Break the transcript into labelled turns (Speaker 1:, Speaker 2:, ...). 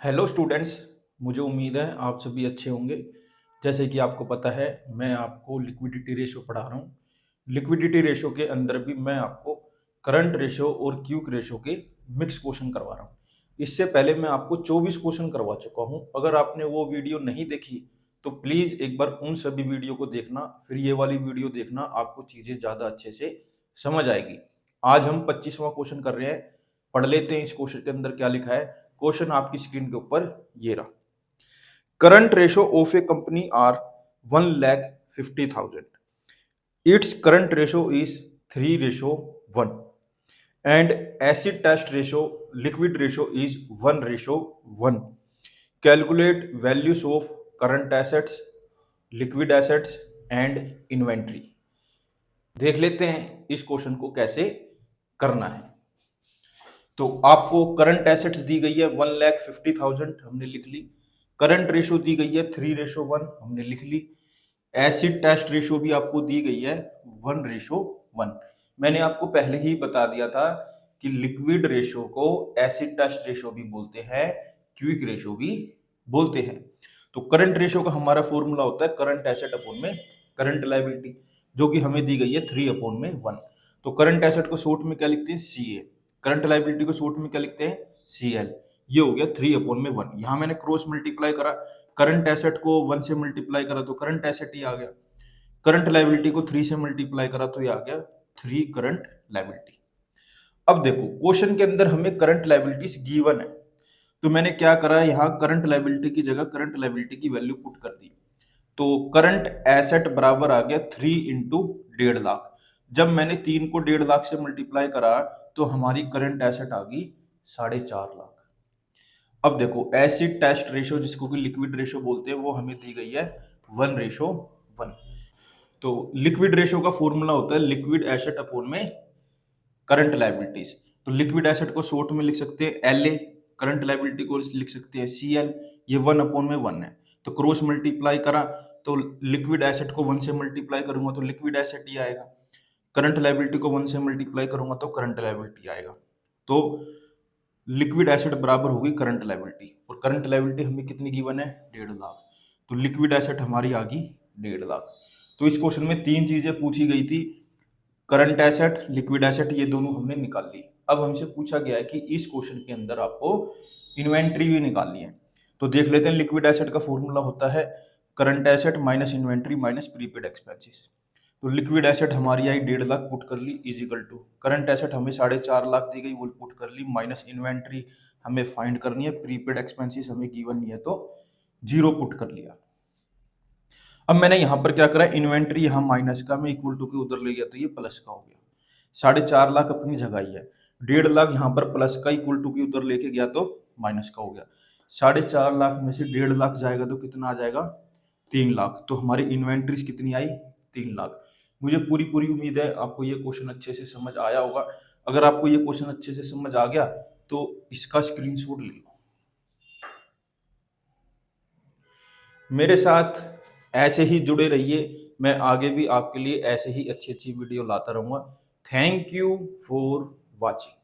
Speaker 1: Hello students. मुझे उम्मीद है आप सभी अच्छे होंगे। जैसे कि आपको पता है मैं आपको लिक्विडिटी रेशो पढ़ा रहा हूँ। लिक्विडिटी रेशो के अंदर भी मैं आपको करंट रेशो और क्विक रेशो के मिक्स क्वेश्चन करवा रहा हूँ। इससे पहले मैं आपको 24 क्वेश्चन करवा चुका हूँ। अगर आपने वो वीडियो नहीं देखी तो प्लीज़ एक बार उन सभी वीडियो को देखना, फिर ये वाली वीडियो देखना, आपको चीज़ें ज़्यादा अच्छे से समझ आएगी। आज हम 25वां क्वेश्चन कर रहे हैं। पढ़ लेते हैं इस क्वेश्चन के अंदर क्या लिखा है। क्वेश्चन आपकी स्क्रीन के ऊपर ये रहा। Current ratio of a company are 1,50,000. Its current ratio is 3:1 and acid test ratio liquid ratio is 1:1. Calculate values of current assets, liquid assets and inventory. देख लेते हैं इस क्वेश्चन को कैसे करना है। तो आपको करंट एसेट्स दी गई है 1,50,000, हमने लिख ली। करंट रेशो दी गई है 3:1, हमने लिख ली। एसिड टेस्ट रेशो भी आपको दी गई है 1:1। मैंने आपको पहले ही बता दिया था कि लिक्विड रेशो को एसिड टेस्ट रेशो भी बोलते हैं, क्विक रेशो भी बोलते हैं। तो करंट रेशो का हमारा फॉर्मूला होता है करंट एसेट अपॉन में करंट लायबिलिटी, जो कि हमें दी गई है 3/1। तो करंट एसेट को शॉर्ट में क्या लिखते हैं, CA। करंट लायबिलिटी को शॉर्ट में क्या लिखते हैं, CL। ये हो गया 3/1। यहां मैंने क्रॉस मल्टीप्लाई करा, करंट एसेट को 1 से मल्टीप्लाई करा तो करंट एसेट ही आ गया। करंट लायबिलिटी को 3 से मल्टीप्लाई करा तो ये आ गया 3 करंट लायबिलिटी। अब देखो क्वेश्चन के अंदर हमें करंट लायबिलिटीज गिवन है, तो मैंने क्या करा, यहाँ करंट लायबिलिटी की जगह करंट लायबिलिटी की वैल्यू पुट कर दी। तो करंट एसेट बराबर आ गया 3 इंटू 1.5 लाख। जब मैंने 3 को 1.5 लाख से मल्टीप्लाई करा तो हमारी करंट एसेट आ गई 4.5 लाख। अब देखो एसिड टेस्ट रेशो, जिसको कि लिक्विड रेशो बोलते हैं, वो हमें दी गई है 1:1। तो लिक्विड रेशो का फॉर्मूला होता है लिक्विड एसेट अपॉन में करंट लायबिलिटीज। तो लिक्विड एसेट को शॉर्ट में लिख सकते हैं LA, करंट लायबिलिटी को लिख सकते हैं CL। ये 1/1 है। तो क्रॉस मल्टीप्लाई करा तो लिक्विड एसेट को 1 से मल्टीप्लाई करूंगा तो लिक्विड एसेट ही आएगा, करंट लायबिलिटी को 1 से मल्टीप्लाई करूंगा तो करंट लायबिलिटी आएगा। तो लिक्विड एसेट बराबर होगी करंट लायबिलिटी, और करंट लायबिलिटी हमें कितनी गिवन है, 1.5 लाख। तो लिक्विड एसेट हमारी आ गई 1.5 लाख। तो इस क्वेश्चन में 3 चीजें पूछी गई थी, करंट एसेट, लिक्विड एसेट, ये दोनों हमने निकाल ली। अब हमसे पूछा गया है कि इस क्वेश्चन के अंदर आपको इन्वेंट्री भी निकालनी है। तो देख लेते हैं। लिक्विड एसेट का फॉर्मूला होता है current asset minus inventory minus prepaid expenses. तो लिक्विड एसेट हमारी आई 1.5 लाख पुट कर ली, is equal to current asset हमें 4.5 लाख दी गई, वो पुट कर ली, माइनस इन्वेंट्री हमें फाइंड करनी है, प्रीपेड एक्सपेंसेस हमें गिवन नहीं है तो 0 पुट कर लिया। अब मैंने यहां पर क्या करा, इन्वेंट्री यहां माइनस का मैं इक्वल टू के उधर ले गया तो ये प्लस का हो गया। 4.5 लाख अपनी जगह ही है, 1.5 लाख यहां पर प्लस का इक्वल टू के उधर लेके गया तो माइनस का हो गया। 4.5 लाख में से 1.5 लाख जाएगा तो कितना आ जाएगा, 3 लाख। तो हमारी इन्वेंट्रीज कितनी आई, 3 लाख। मुझे पूरी पूरी उम्मीद है आपको ये क्वेश्चन अच्छे से समझ आया होगा। अगर आपको ये क्वेश्चन अच्छे से समझ आ गया तो इसका स्क्रीनशॉट ले लो। मेरे साथ ऐसे ही जुड़े रहिए, मैं आगे भी आपके लिए ऐसे ही अच्छी अच्छी वीडियो लाता रहूंगा। Thank you for watching.